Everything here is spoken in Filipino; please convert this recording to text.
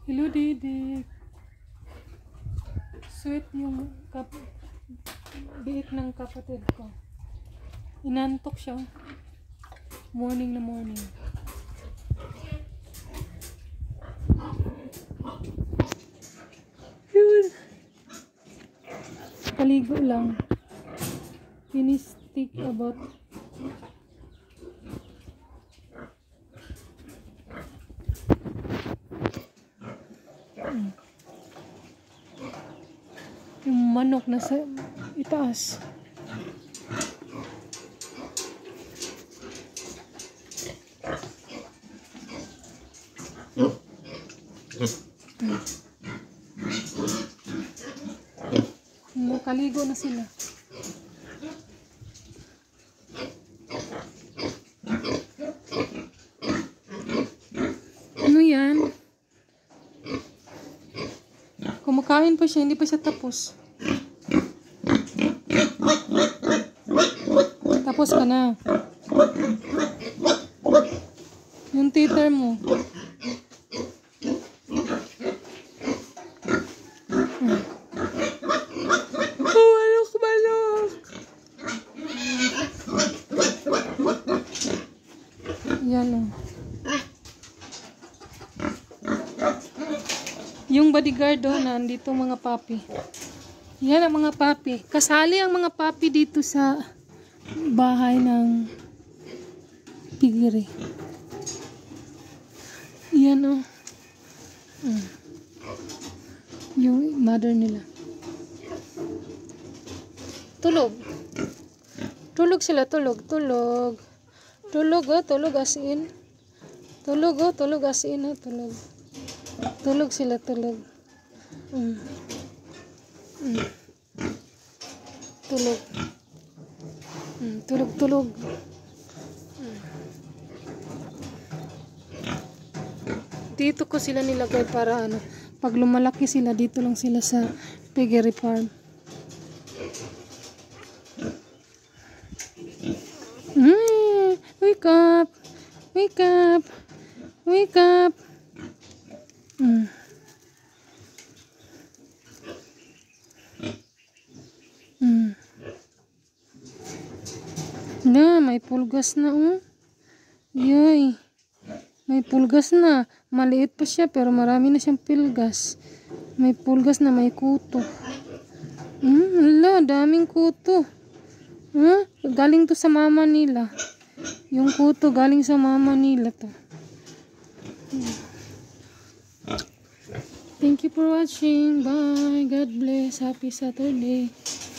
Hello, Dede. Sweet yung biik ng kapatid ko. Inantok siya. Morning na morning. Yun. Paligo lang. Pinistik about yung manok na sa itaas. Nakaligo na sila. Ano yan? Kumakain pa siya, hindi pa siya tapos. Tapos ka na. Yung teeter mo. Balok! Yan o. Yung bodyguard doon, nandito mga papi. Yan ang mga papi. Kasali ang mga papi dito sa bahay ng pigiri. Yan o. Yung mother nila. Tulog. Tulog sila, tulog. Tulog as in. Tulog as in, tulog. Tulog sila, tulog. Tulog. Tulog. Dito ko sila nilagay para ano, pag lumalaki sila, dito lang sila sa piggery farm. Wake up. Wake up. Wake up. Na, may pulgas na Yay. May pulgas na. Maliit pa siya pero marami na siyang pulgas. May pulgas na may kuto. Wala, daming kuto. Galing to sa mama nila. Yung kuto galing sa mama nila to. Thank you for watching. Bye. God bless. Happy Saturday.